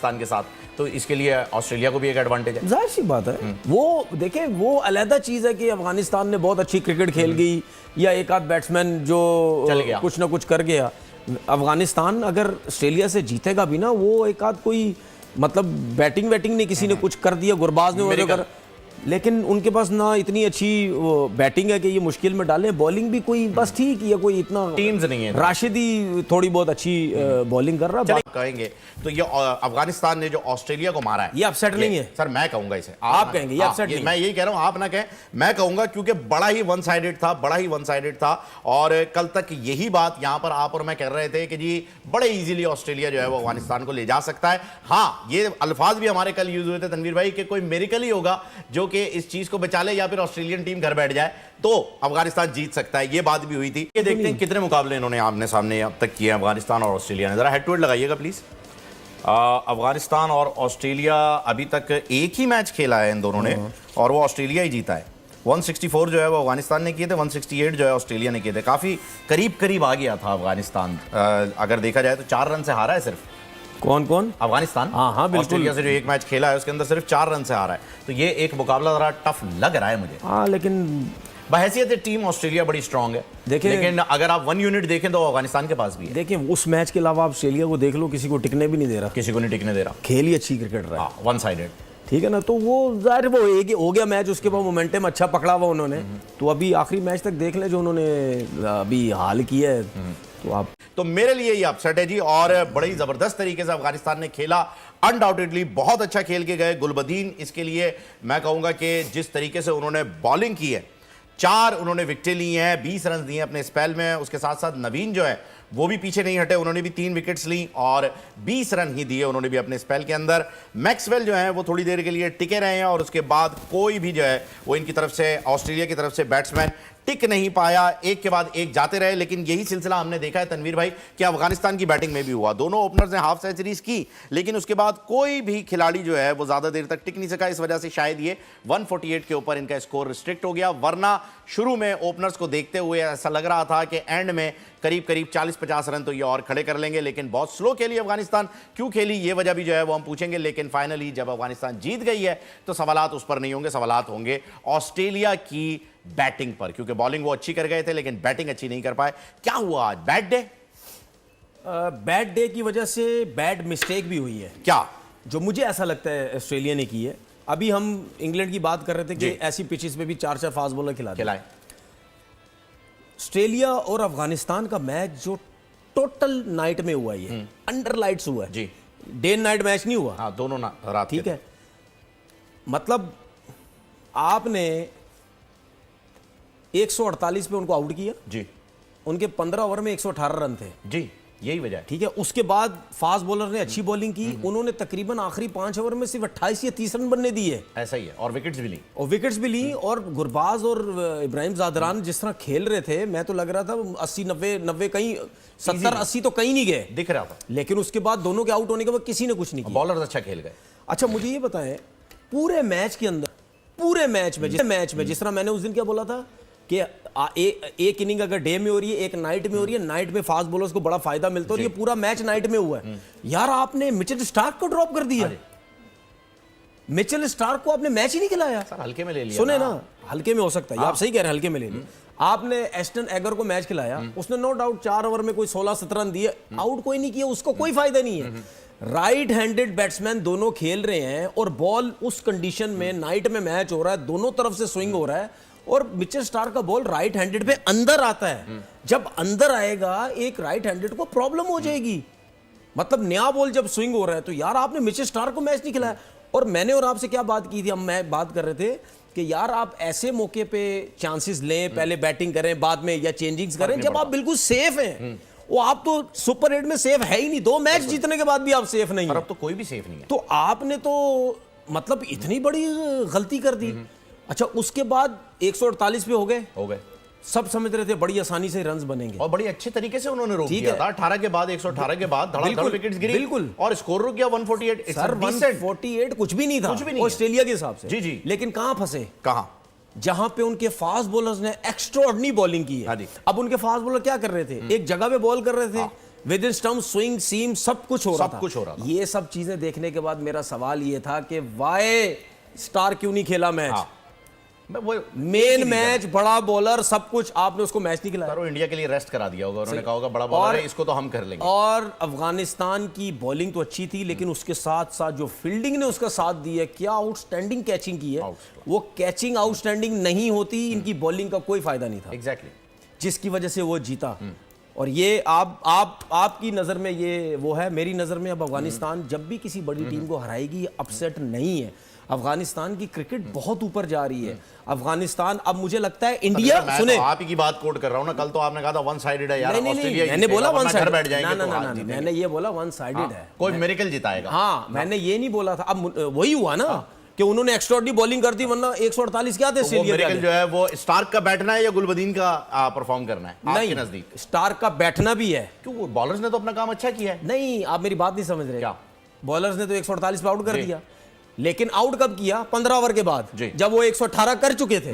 पाकिस्तान के साथ, तो इसके लिए ऑस्ट्रेलिया को भी एक एडवांटेज है। जाहिर सी बात है। वो देखें, वो अलहदा चीज़ है कि अफगानिस्तान ने बहुत अच्छी क्रिकेट खेल गई या एक आध बैट्समैन जो चल गया, कुछ ना कुछ कर गया। अफगानिस्तान अगर ऑस्ट्रेलिया से जीतेगा भी ना, वो एक आध कोई मतलब बैटिंग ने किसी ने कुछ कर दिया, गुरबाज ने वो कर, लेकिन उनके पास ना इतनी अच्छी बैटिंग है कि ये मुश्किल में डालें। बॉलिंग भी कोई बस ठीक, या कोई इतना टीम्स नहीं है। राशिदी थोड़ी बहुत अच्छी बॉलिंग कर रहा है। कहेंगे तो ये अफगानिस्तान ने जो ऑस्ट्रेलिया को मारा है, ये अपसेट नहीं है सर। मैं कहूंगा इसे, आप कहेंगे ये अपसेट नहीं। मैं यही कह रहा हूं, आप ना कहें, मैं कहूंगा, क्योंकि बड़ा ही वन साइडेड था। और कल तक यही बात यहां पर आप और मैं कह रहे थे कि जी बड़े इजीली ऑस्ट्रेलिया जो है वो अफगानिस्तान को ले जा सकता है। हाँ, ये अल्फाज भी हमारे कल यूज हुए थे तनवीर भाई कि कोई मेरिकल ही होगा जो कि इस चीज को बचा ले, या फिर ऑस्ट्रेलियन टीम घर बैठ जाए तो अफगानिस्तान जीत सकता है। ये बात भी हुई थी। ये देखते हैं कितने मुकाबले इन्होंने आमने सामने अब तक किए अफगानिस्तान और ऑस्ट्रेलिया ने। जरा हेड टू हेड लगाइएगा प्लीज। अफगानिस्तान और ऑस्ट्रेलिया अभी तक एक ही मैच खेला है इन दोनों ने, और वो ऑस्ट्रेलिया ही जीता है। 164 जो है वो अफगानिस्तान ने किए थे, 168 जो है ऑस्ट्रेलिया ने किए थे। काफी करीब आ गया था अफगानिस्तान। अगर देखा जाए तो 4 रन से हारा है सिर्फ। कौन? अफगानिस्तान। हाँ, बिल्कुल। ऑस्ट्रेलिया से जो एक मैच खेला है उसके अंदर सिर्फ 4 रन से हारा है, तो ये एक मुकाबला जरा टफ लग रहा है मुझे। हाँ, लेकिन बहैसियत टीम ऑस्ट्रेलिया बड़ी स्ट्रांग है, लेकिन अगर आप 1 यूनिट देखें तो अफगानिस्तान के पास भी है। देखिए, उस मैच के अलावा आप ऑस्ट्रेलिया को देख लो, किसी को टिकने भी नहीं दे रहा, किसी को नहीं टिकने दे रहा। खेल ही अच्छी क्रिकेट रहा है, वन साइडेड, ठीक है ना। तो वो जाहिर वो एक हो गया मैच, उसके बाद मोमेंटम अच्छा पकड़ा हुआ उन्होंने। तो अभी आखिरी मैच तक देख ले जो उन्होंने अभी हाल किया है, तो आप तो मेरे लिए ये अपसेट है जी। और बड़ी जबरदस्त तरीके से अफगानिस्तान ने खेला, अनडाउटेडली बहुत अच्छा खेल के गए। गुलबदीन, इसके लिए मैं कहूंगा कि जिस तरीके से उन्होंने बॉलिंग की है, 4 उन्होंने विकेटें ली हैं, 20 रन दिए अपने स्पेल में। उसके साथ साथ नवीन जो है वो भी पीछे नहीं हटे, उन्होंने भी 3 विकेट्स ली और 20 रन ही दिए उन्होंने भी अपने स्पेल के अंदर। मैक्सवेल जो है वो थोड़ी देर के लिए टिके रहे हैं, और उसके बाद कोई भी जो है वो इनकी तरफ से, ऑस्ट्रेलिया की तरफ से बैट्समैन टिक नहीं पाया। एक के बाद एक जाते रहे, लेकिन यही सिलसिला हमने देखा है तनवीर भाई कि अफगानिस्तान की बैटिंग में भी हुआ। दोनों ओपनर्स ने हाफ सेंचुरीज की, लेकिन उसके बाद कोई भी खिलाड़ी जो है वो ज्यादा देर तक टिक नहीं सका। इस वजह से शायद ये 148 के ऊपर इनका स्कोर रिस्ट्रिक्ट हो गया। वरना शुरू में ओपनर्स को देखते हुए ऐसा लग रहा था कि एंड में करीब 40-50 रन तो ये और खड़े कर लेंगे, लेकिन बहुत स्लो खेली अफगानिस्तान। क्यों खेली ये वजह भी जो है वो हम पूछेंगे, लेकिन फाइनली जब अफगानिस्तान जीत गई है तो सवालात उस पर नहीं होंगे, सवालात होंगे ऑस्ट्रेलिया की बैटिंग पर, क्योंकि बॉलिंग वो अच्छी कर गए थे लेकिन बैटिंग अच्छी नहीं कर पाए। क्या हुआ आज? बैड डे की वजह से बैड मिस्टेक भी हुई है, क्या जो मुझे ऐसा लगता है ऑस्ट्रेलिया ने की है। अभी हम इंग्लैंड की बात कर रहे थे कि ऐसी पिचेस पे भी 4 फास्ट बॉलर खिलाए। ऑस्ट्रेलिया और अफगानिस्तान का मैच जो टोटल नाइट में हुआ, ये अंडर लाइट्स हुआ है जी, डे नाइट मैच नहीं हुआ। हाँ, दोनों रात, ठीक है। मतलब आपने 148 पे उनको आउट किया जी, उनके 15 ओवर में 118 रन थे जी, यही वजह है। ठीक है। उसके बाद फास्ट बॉलर ने अच्छी बॉलिंग की, उन्होंने तकरीबन आखिरी 5 ओवर में सिर्फ 28 या 30 रन बनने दिए। ऐसा ही है, और विकेट्स भी ली। और गुरबाज और इब्राहिम ज़ादरान जिस तरह खेल रहे थे, मैं तो लग रहा था 80-90 कहीं 70-80 तो कहीं नहीं गए, दिख रहा था। लेकिन उसके बाद दोनों के आउट होने के बाद किसी ने कुछ नहीं किया। बॉलर्स अच्छा खेल गए। अच्छा, मुझे ये बताएं, पूरे मैच के अंदर, पूरे मैच में जिस तरह मैंने उस दिन क्या बोला था कि एक इनिंग अगर डे में हो रही है, एक नाइट में हो रही है, नाइट में फास्ट बॉलर्स को बड़ा फायदा मिलता है, और ये पूरा मैच नाइट में हुआ है। यार, आपने मिचेल स्टार्क को ड्रॉप कर दिया। मिचेल स्टार्क को आपने मैच ही नहीं खिलाया। सर, हल्के में ले लिया। सुने ना, हल्के में हो सकता है, आप सही कह रहे हैं, हल्के में ले लिया। आपने एस्टन एगर को मैच खिलाया, उसने नो डाउट 4 ओवर में कोई 16-17 रन दिए, आउट कोई नहीं किया, उसको कोई फायदा नहीं है। राइट हैंडेड बैट्समैन दोनों खेल रहे हैं, और बॉल उस कंडीशन में नाइट में मैच हो रहा है, दोनों तरफ से स्विंग हो रहा है, और मिचेल स्टार्क का बॉल राइट हैंडेड पे अंदर आता है। जब अंदर आएगा एक राइट हैंडेड को प्रॉब्लम हो जाएगी। मतलब नया बॉल जब स्विंग हो रहा है, तो यार आपने मिचेल स्टार्क को मैच नहीं खिलाया। और मैंने और आपसे क्या बात की थी, हम मैं बात कर रहे थे कि यार आप ऐसे मौके पे चांसेस लें, पहले बैटिंग करें, बाद में या चेंजिंग्स करें जब आप बिल्कुल सेफ हैं। वो आप तो सुपर 8 में सेफ है ही नहीं, 2 मैच जीतने के बाद भी आप सेफ नहीं है। अब तो कोई भी सेफ नहीं है। तो आपने तो मतलब इतनी बड़ी गलती कर दी। अच्छा, उसके बाद 148 पे हो गए। सब समझ रहे थे बड़ी आसानी से रन्स बनेंगे, और बड़ी अच्छे तरीके से उन्होंने रोक दिया था। 18 के बाद 118 के बाद धड़ाधड़ विकेट्स गिरी, बिल्कुल, और स्कोर रुक गया 148। सर 148 कुछ भी नहीं था, कुछ भी नहीं ऑस्ट्रेलिया के हिसाब से। जी जी। लेकिन कहां फंसे? कहां? जहां पे उनके फास्ट बॉलर्स ने एक्स्ट्राऑर्डिनरी बॉलिंग की है। अब उनके फास्ट बॉलर क्या कर रहे थे? एक जगह पे बॉल कर रहे थे, विद इन स्टम्प, स्विंग, सीम, सब कुछ हो रहा सब था। कुछ हो रहा था। ये सब चीजें देखने के बाद मेरा सवाल ये था कि वाई स्टार क्यों नहीं खेला मैच? हाँ। मैं वो मेन मैच, बड़ा बॉलर, सब कुछ, आपने उसको मैच नहीं खिलाया। सर वो इंडिया के लिए रेस्ट करा दिया होगा, उन्होंने कहा होगा बड़ा बॉलर है, इसको तो हम कर लेंगे। और अफगानिस्तान की बॉलिंग तो अच्छी थी, लेकिन उसके साथ साथ जो फील्डिंग ने उसका साथ दिया, क्या आउटस्टैंडिंग कैचिंग की है। वो कैचिंग आउटस्टैंडिंग नहीं होती, इनकी बॉलिंग का कोई फायदा नहीं था, एग्जैक्टली, जिसकी वजह से वो जीता। और ये आपकी नजर में ये वो है, मेरी नजर में अब अफगानिस्तान जब भी किसी बड़ी टीम को हराएगी, अपसेट नहीं है। अफगानिस्तान की क्रिकेट बहुत ऊपर जा रही है। अफगानिस्तान, अब मुझे लगता है इंडिया, मैं सुने, तो आप ही की बात कोट कर रहा हूं ना, कल तो आपने कहा था वन साइडेड है यार, नहीं, ऑस्ट्रेलिया मैंने बोला वन साइडेड बैठ जाएंगे तो हार जीतेंगे। मैंने ये बोला वन साइडेड है, कोई मिरेकल जिताएगा। हाँ, मैंने ये नहीं बोला था। अब वही हुआ ना कि उन्होंने एक्स्ट्राऑर्डिनरी बॉलिंग कर दी, वरना 148 क्या थे वो ऑस्ट्रेलिया मिरेकल के। जो है वो स्टार्क का बैठना है या गुलबदीन का परफॉर्म करना है आपके नहीं, नजदीक? स्टार का बैठना भी है। क्यों, बॉलर्स ने तो अपना काम अच्छा किया है। नहीं, आप मेरी बात नहीं समझ रहे। क्या? बॉलर्स ने तो 148 पे आउट कर जी। दिया, लेकिन आउट कब किया? 15 ओवर के बाद, जी। जब वो 118 कर चुके थे।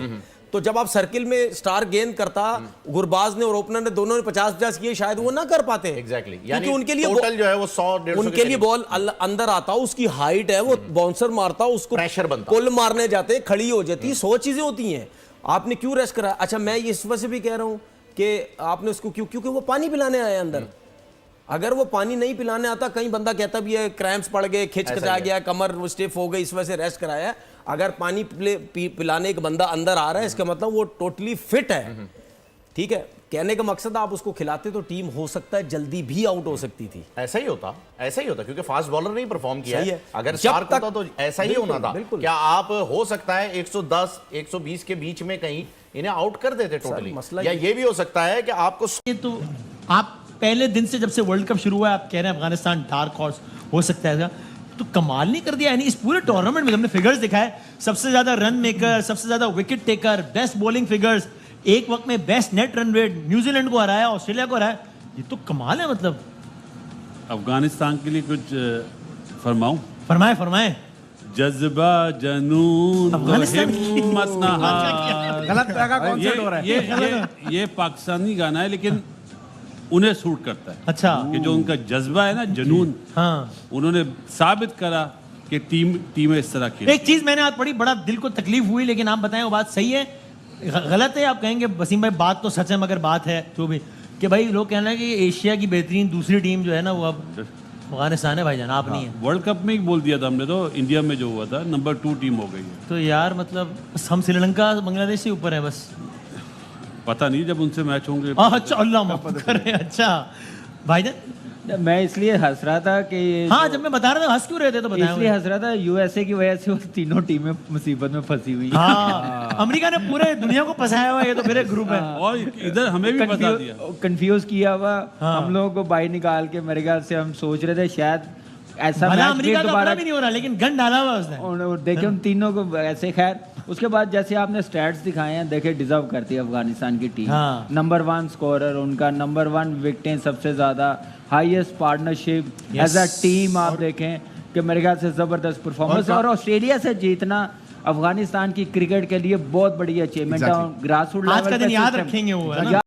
तो जब आप सर्किल में स्टार गेंद करता, गुरबाज ने और ओपनर ने दोनों ने 50-50 किए, शायद वो ना कर पाते। एग्जैक्टली, क्योंकि उनके लिए टोटल जो है वो 100-150 उनके लिए बॉल अंदर आता, उसकी हाइट है, वो बाउंसर मारता, उसको प्रेशर बनता, कुल मारने जाते, खड़ी हो जाती, 100 चीजें होती हैं। आपने क्यों रेस्ट करा? अच्छा, मैं इस वजह से भी कह रहा हूं कि आपने उसको क्यों, क्योंकि वो पानी पिलाने आया अंदर। अगर वो पानी नहीं पिलाने आता, कहीं बंदा कहता भी है क्रैम्प्स पड़ गए, खिंच गया, कमर स्टिफ हो गई, इस वजह से रेस्ट कराया। अगर पानी पिलाने एक बंदा अंदर आ रहा है, इसका मतलब वो टोटली फिट है। ठीक है, कहने का मकसद, आप उसको खिलाते तो टीम हो सकता है जल्दी भी आउट हो सकती थी। ऐसा ही होता, ऐसा ही होता, क्योंकि फास्ट बॉलर नहीं परफॉर्म किया सही है। है। अगर जब स्टार्क तक- होता तो ऐसा ही होना था। बिल्कुल। क्या आप हो सकता है 110 120 के बीच में कहीं इन्हें आउट कर देते टोटली, मसला या ये भी हो सकता है कि आपको ये तो आप पहले दिन से, जब से वर्ल्ड कप शुरू हुआ है, आप कह रहे हैं अफगानिस्तान डार्क हॉर्स हो सकता है, तो कमाल नहीं कर दिया। यानी इस पूरे टूर्नामेंट में हमने फिगर्स दिखाए, सबसे ज्यादा रन मेकर, सबसे ज्यादा wicket taker, best bowling figures, एक वक्त में best net run rate, New Zealand को हराया, ऑस्ट्रेलिया को हराया। ये तो कमाल है। मतलब अफगानिस्तान के लिए कुछ फरमाऊं? फरमाए फरमाए। जज्बा जनून तो अफगानिस्तान की- हिम्मत ना हार। गलत तरह का कॉन्सेप्ट हो रहा है। ये पाकिस्तानी गाना है, लेकिन उन्हें सूट करता है। अच्छा। कि जो उनका जज्बा है ना, जनून, हाँ, उन्होंने साबित करा कि टीमें इस तरह की। एक चीज मैंने आज पढ़ी, बड़ा दिल को तकलीफ हुई, लेकिन आप बताएं वो बात सही है गलत है? आप कहेंगे वसीम भाई बात तो सच है, मगर बात है जो भी, कि भाई लोग कहना है कि एशिया की बेहतरीन दूसरी टीम जो है ना, वो अब अफगानिस्तान है भाईजान, आप नहीं है। वर्ल्ड कप में ही बोल दिया था हमने, तो इंडिया में जो हुआ था नंबर 2 टीम हो गई है। तो यार मतलब बस हम श्रीलंका बांग्लादेश से ऊपर है बस। पता नहीं जब उनसे मैच होंगे। अच्छा, अल्लाह माफ करे। अच्छा भाईजान, मैं इसलिए हंस रहा था कि हाँ, जब मैं बता रहा था हंस क्यों रहे थे तो इसलिए बताया। हंस रहा था, यूएसए की वजह से वो तीनों टीमें मुसीबत में फंसी हुई हैं। हाँ, अमेरिका ने पूरे दुनिया को फंसाया हुआ है, ये तो मेरे ग्रुप है। और इधर हमें भी बता दिया। कंफ्यूज किया हुआ हाँ। हम लोगों को बाहर निकाल के, मेरे ख्याल से हम सोच रहे थे शायद ऐसा भला मैच अमेरिका का दोबारा अपना भी नहीं हो रहा, लेकिन गन डाला हुआ है उसने। और देखे उन तीनों को ऐसे। खैर, उसके बाद जैसे आपने स्टैट्स दिखाए हैं, देखे डिजर्व करती है अफगानिस्तान की टीम। हाँ। नंबर 1 स्कोरर उनका, नंबर 1 विकेटें सबसे ज्यादा, highest partnership as a team. आप देखें कि मेरे ख्याल से जबरदस्त परफॉर्मेंस, और ऑस्ट्रेलिया से जीतना अफगानिस्तान की क्रिकेट के लिए बहुत बड़ी अचीवमेंट है। ग्रास रूट आज का दिन याद रखेंगे वो, है ना?